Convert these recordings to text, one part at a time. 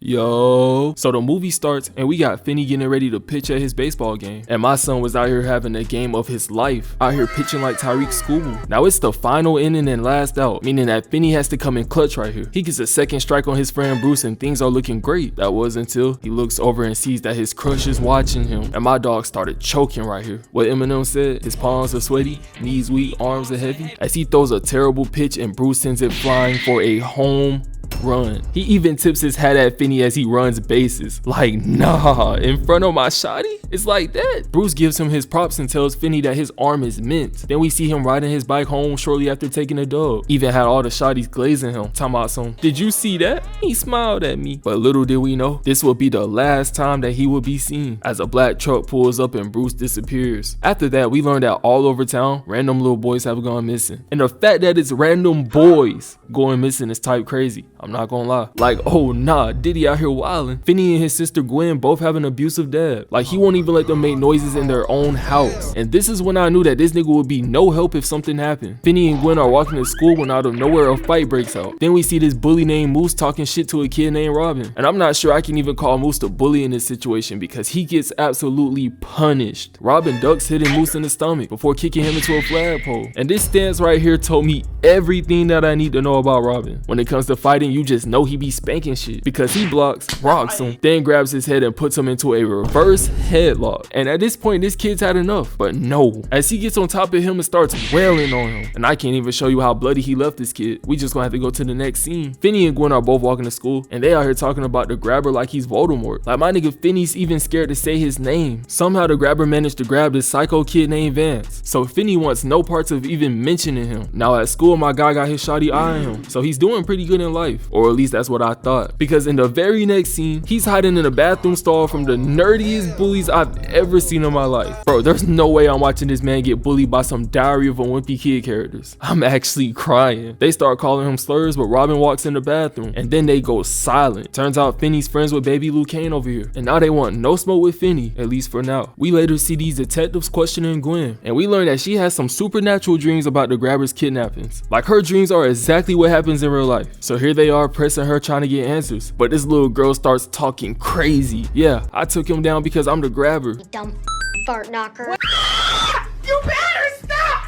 Yo. So the movie starts and we got Finney getting ready to pitch at his baseball game. And my son was out here having a game of his life. Out here pitching like Tyreek School. Now it's the final inning and last out, meaning that Finney has to come in clutch right here. He gets a second strike on his friend Bruce and things are looking great. That was until he looks over and sees that his crush is watching him. And my dog started choking right here. What Eminem said, his palms are sweaty, knees weak, arms are heavy. As he throws a terrible pitch and Bruce sends it flying for a home run. He even tips his hat at Finney as he runs bases. Like, nah, in front of my shawty? It's like that. Bruce gives him his props and tells Finney that his arm is mint. Then we see him riding his bike home shortly after taking a dub. Even had all the shawties glazing him. Talking about some, did you see that? He smiled at me. But little did we know, this would be the last time that he would be seen, as a black truck pulls up and Bruce disappears. After that, we learned that all over town, random little boys have gone missing. And the fact that it's random boys going missing is type crazy. I'm not gonna lie. Like, oh nah, Diddy out here wildin'. Finney and his sister Gwen both have an abusive dad. Like, he won't even let them make noises in their own house. And this is when I knew that this nigga would be no help if something happened. Finney and Gwen are walking to school when out of nowhere a fight breaks out. Then we see this bully named Moose talking shit to a kid named Robin. And I'm not sure I can even call Moose the bully in this situation because he gets absolutely punished. Robin ducks hitting Moose in the stomach before kicking him into a flagpole. And this stance right here told me everything that I need to know about Robin. When it comes to fighting, you just know he be spanking shit because he blocks, rocks him, then grabs his head and puts him into a reverse headlock. And at this point, this kid's had enough. But no, as he gets on top of him and starts wailing on him. And I can't even show you how bloody he left this kid. We just gonna have to go to the next scene. Finney and Gwen are both walking to school and they out here talking about the grabber like he's Voldemort. Like, my nigga Finney's even scared to say his name. Somehow the grabber managed to grab this psycho kid named Vance. So Finney wants no parts of even mentioning him. Now at school, my guy got his shawty eyeing him. So he's doing pretty good in life. Or at least that's what I thought. Because in the very next scene, he's hiding in a bathroom stall from the nerdiest bullies I've ever seen in my life. Bro, there's no way I'm watching this man get bullied by some Diary of a Wimpy Kid characters. I'm actually crying. They start calling him slurs, but Robin walks in the bathroom and then they go silent. Turns out Finney's friends with baby Luke Kane over here. And now they want no smoke with Finney, at least for now. We later see these detectives questioning Gwen. And we learn that she has some supernatural dreams about the grabber's kidnappings. Like, her dreams are exactly what happens in real life. So here they are pressing her trying to get answers. But this little girl starts talking crazy. Yeah, I took him down because I'm the grabber. You dumb fart knocker. You better stop!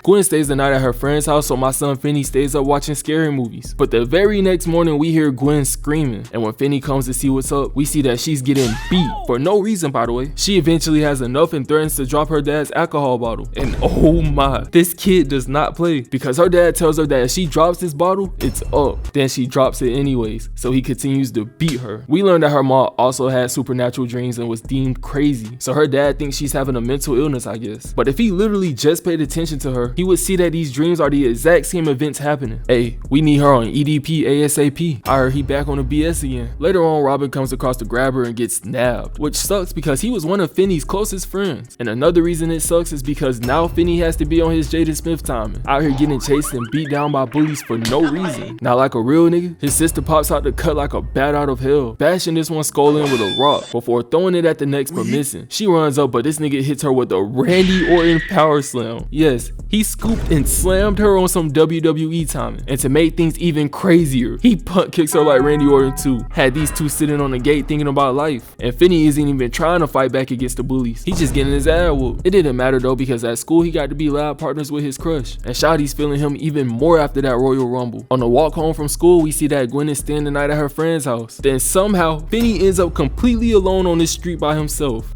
Gwen stays the night at her friend's house, so my son Finney stays up watching scary movies. But the very next morning, we hear Gwen screaming. And when Finney comes to see what's up, we see that she's getting beat. For no reason, by the way. She eventually has enough and threatens to drop her dad's alcohol bottle. And oh my, this kid does not play. Because her dad tells her that if she drops this bottle, it's up. Then she drops it anyways. So he continues to beat her. We learned that her mom also had supernatural dreams and was deemed crazy. So her dad thinks she's having a mental illness, I guess. But if he literally just paid attention to her, he would see that these dreams are the exact same events happening. Hey, we need her on EDP ASAP. I heard he back on the BS again. Later on, Robin comes across the grabber and gets nabbed, which sucks because he was one of Finney's closest friends. And another reason it sucks is because now Finney has to be on his Jaden Smith timing, out here getting chased and beat down by bullies for no reason. Now, like a real nigga, his sister pops out the cut like a bat out of hell, bashing this one skull in with a rock before throwing it at the next but missing. She runs up, but this nigga hits her with a Randy Orton power slam. Yes, he scooped and slammed her on some WWE timing. And to make things even crazier, he punt kicks her like Randy Orton too. Had these two sitting on the gate thinking about life. And Finney isn't even trying to fight back against the bullies. He's just getting his ass whooped. It didn't matter though, because at school he got to be lab partners with his crush. And Shawty's feeling him even more after that Royal Rumble. On the walk home from school, we see that Gwen is staying the night at her friend's house. Then somehow, Finney ends up completely alone on this street by himself.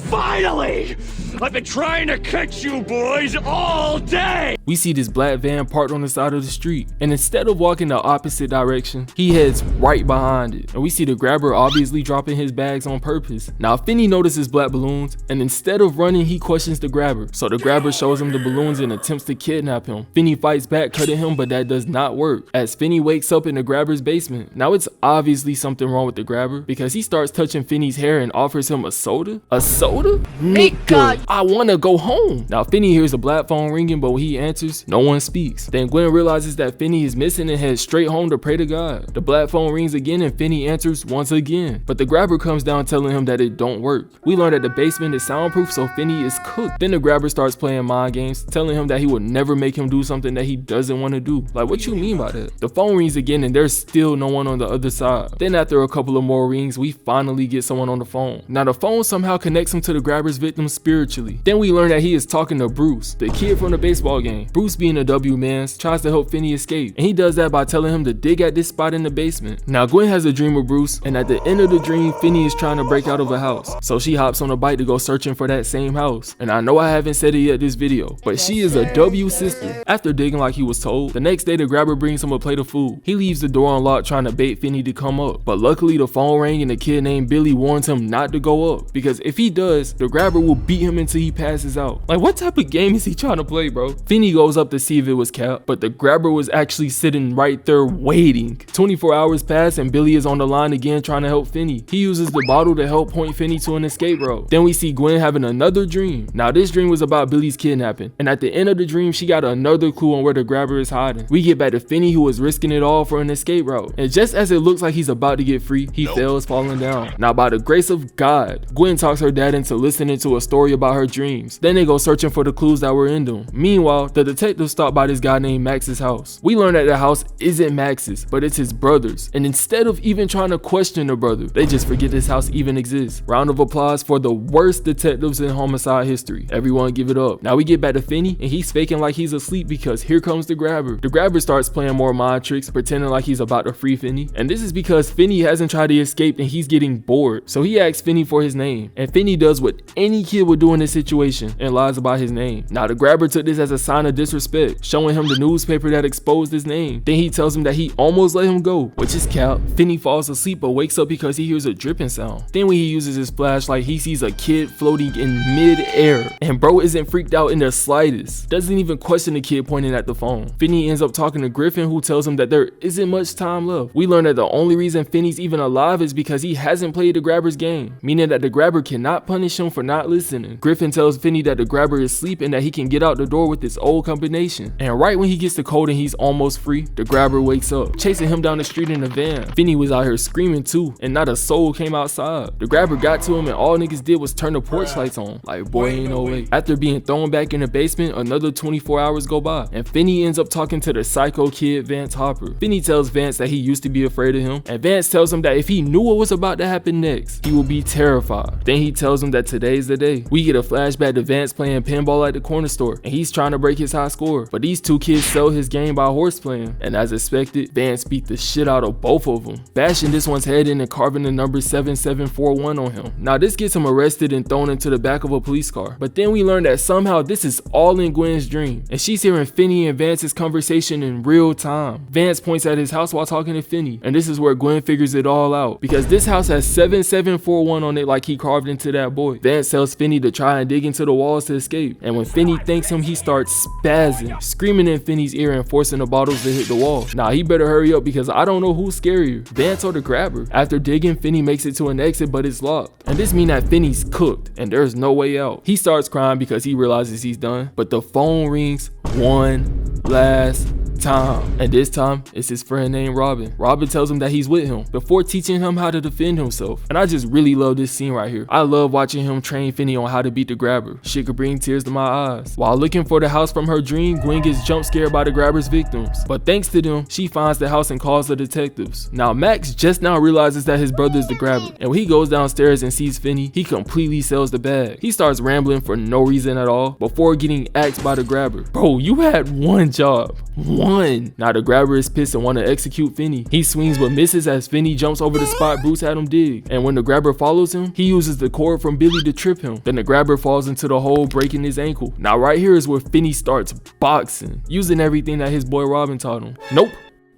Finally! I've been trying to catch you boys all day! We see this black van parked on the side of the street, and instead of walking the opposite direction, he heads right behind it. And we see the grabber obviously dropping his bags on purpose. Now Finney notices black balloons, and instead of running, he questions the grabber. So the grabber shows him the balloons and attempts to kidnap him. Finney fights back, cutting him, but that does not work, as Finney wakes up in the grabber's basement. Now it's obviously something wrong with the grabber, because he starts touching Finney's hair and offers him a soda? A soda? Nigga, I wanna go home. Now Finney hears a black phone ringing, but when he answers, answers, no one speaks. Then Gwen realizes that Finney is missing and heads straight home to pray to God. The black phone rings again and Finney answers once again, but the grabber comes down telling him that it don't work. We learn that the basement is soundproof, so Finney is cooked. Then the grabber starts playing mind games, telling him that he would never make him do something that he doesn't want to do. Like, what you mean by that? The phone rings again and there's still no one on the other side. Then after a couple of more rings, we finally get someone on the phone. Now the phone somehow connects him to the grabber's victim spiritually. Then we learn that he is talking to Bruce, the kid from the baseball game. Bruce, being a W man, tries to help Finney escape, and he does that by telling him to dig at this spot in the basement. Now Gwen has a dream of Bruce, and at the end of the dream, Finney is trying to break out of a house. So she hops on a bike to go searching for that same house. And I know I haven't said it yet this video, but she is a W sister. After digging like he was told, the next day the grabber brings him a plate of food. He leaves the door unlocked trying to bait Finney to come up, but luckily the phone rang and a kid named Billy warns him not to go up, because if he does, the grabber will beat him until he passes out. Like, what type of game is he trying to play, bro? Finney goes up to see if it was Cap, but the grabber was actually sitting right there waiting. 24 hours pass and Billy is on the line again trying to help Finney. He uses the bottle to help point Finney to an escape route. Then we see Gwen having another dream. Now this dream was about Billy's kidnapping, and at the end of the dream she got another clue on where the grabber is hiding. We get back to Finney, who is risking it all for an escape route, and just as it looks like he's about to get free, he fails, falling down. Now by the grace of God, Gwen talks her dad into listening to a story about her dreams. Then they go searching for the clues that were in them. Meanwhile, the detectives stop by this guy named Max's house. We learn that the house isn't Max's, but it's his brother's, and instead of even trying to question the brother, they just forget this house even exists. Round of applause for the worst detectives in homicide history. Everyone give it up. Now we get back to Finney, and he's faking like he's asleep because here comes the grabber. The grabber starts playing more mind tricks, pretending like he's about to free Finney, and this is because Finney hasn't tried to escape and he's getting bored. So he asks Finney for his name, and Finney does what any kid would do in this situation and lies about his name. Now the grabber took this as a sign of disrespect, showing him the newspaper that exposed his name. Then he tells him that he almost let him go, which is cap. Finney falls asleep but wakes up because he hears a dripping sound. Then when he uses his flashlight, he sees a kid floating in mid-air, and bro isn't freaked out in the slightest. Doesn't even question the kid pointing at the phone. Finney ends up talking to Griffin, who tells him that there isn't much time left. We learn that the only reason Finney's even alive is because he hasn't played the grabber's game, meaning that the grabber cannot punish him for not listening. Griffin tells Finney that the grabber is asleep and that he can get out the door with this old combination. And right when he gets the code and he's almost free, the grabber wakes up, chasing him down the street in a van. Finney was out here screaming too, and not a soul came outside. The grabber got to him and all niggas did was turn the porch lights on. Like, boy, ain't no way. After being thrown back in the basement, another 24 hours go by, and Finney ends up talking to the psycho kid Vance Hopper. Finney tells Vance that he used to be afraid of him, and Vance tells him that if he knew what was about to happen next, he will be terrified. Then he tells him that today's the day. We get a flashback to Vance playing pinball at the corner store, and he's trying to break his high score, but these two kids sell his game by horse playing, and as expected, Vance beat the shit out of both of them, bashing this one's head in and carving the number 7741 on him. Now this gets him arrested and thrown into the back of a police car, but then we learn that somehow this is all in Gwen's dream, and she's hearing Finney and Vance's conversation in real time. Vance points at his house while talking to Finney, and this is where Gwen figures it all out, because this house has 7741 on it like he carved into that boy. Vance tells Finney to try and dig into the walls to escape, and when Finney thanks him, he starts spazzing, screaming in Finney's ear and forcing the bottles to hit the wall. Now he better hurry up because I don't know who's scarier, Vance or the grabber. After digging, Finney makes it to an exit, but it's locked, and this means that Finney's cooked and there's no way out. He starts crying because he realizes he's done, but the phone rings one last time, and this time it's his friend named Robin. Robin tells him that he's with him before teaching him how to defend himself, and I just really love this scene right here. I love watching him train Finney on how to beat the grabber. Shit could bring tears to my eyes. While looking for the house from her dream, Gwen gets jump scared by the grabber's victims, but thanks to them, she finds the house and calls the detectives. Now Max just now realizes that his brother is the grabber, and when he goes downstairs and sees Finney, he completely sells the bag. He starts rambling for no reason at all before getting axed by the grabber. Bro, you had one job. One. Now the grabber is pissed and want to execute Finney. He swings but misses as Finney jumps over the spot Bruce had him dig, and when the grabber follows him, he uses the cord from Billy to trip him. Then the grabber falls into the hole, breaking his ankle. Now right here is where Finney starts boxing, using everything that his boy Robin taught him. Nope.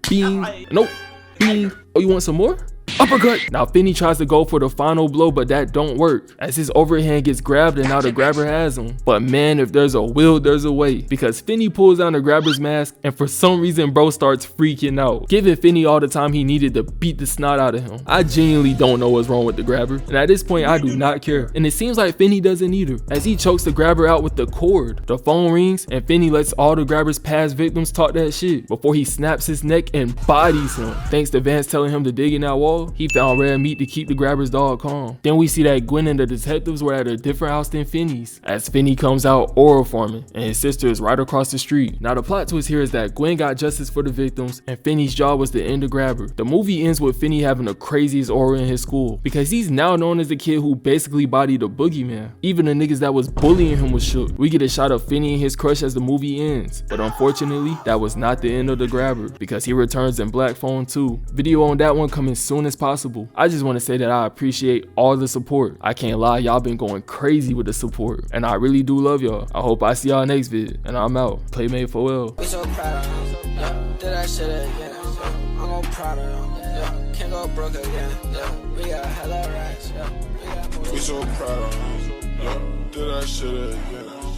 Bing. Nope. Bing. Oh, you want some more? uppercut. Now Finney tries to go for the final blow, but that don't work as his overhand gets grabbed and now the grabber has him. But man, if there's a will, there's a way, because Finney pulls down the grabber's mask and for some reason bro starts freaking out, giving Finney all the time he needed to beat the snot out of him. I genuinely don't know what's wrong with the grabber, and at this point I do not care, and it seems like Finney doesn't either, as he chokes the grabber out with the cord. The phone rings and Finney lets all the grabber's past victims talk that shit before he snaps his neck and bodies him. Thanks to Vance telling him to dig in that wall, he found red meat to keep the grabber's dog calm. Then we see that Gwen and the detectives were at a different house than Finney's, as Finney comes out oral forming and his sister is right across the street. Now the plot twist here is that Gwen got justice for the victims and Finney's job was to end the grabber. The movie ends with Finney having the craziest aura in his school, because he's now known as the kid who basically bodied the boogeyman. Even the niggas that was bullying him was shook. We get a shot of Finney and his crush as the movie ends, but unfortunately that was not the end of the grabber, because he returns in Black Phone 2. Video on that one coming soon as possible. I just want to say that I appreciate all the support. I can't lie, y'all been going crazy with the support, and I really do love y'all. I hope I see y'all next vid, and I'm out. Playmate for well. We so proud of them, yeah. Did that shit again, yeah. I'm all proud of them, yeah. Can't go broke again, yeah. We got hella racks, yeah. We so proud of them, yeah. Did that shit again.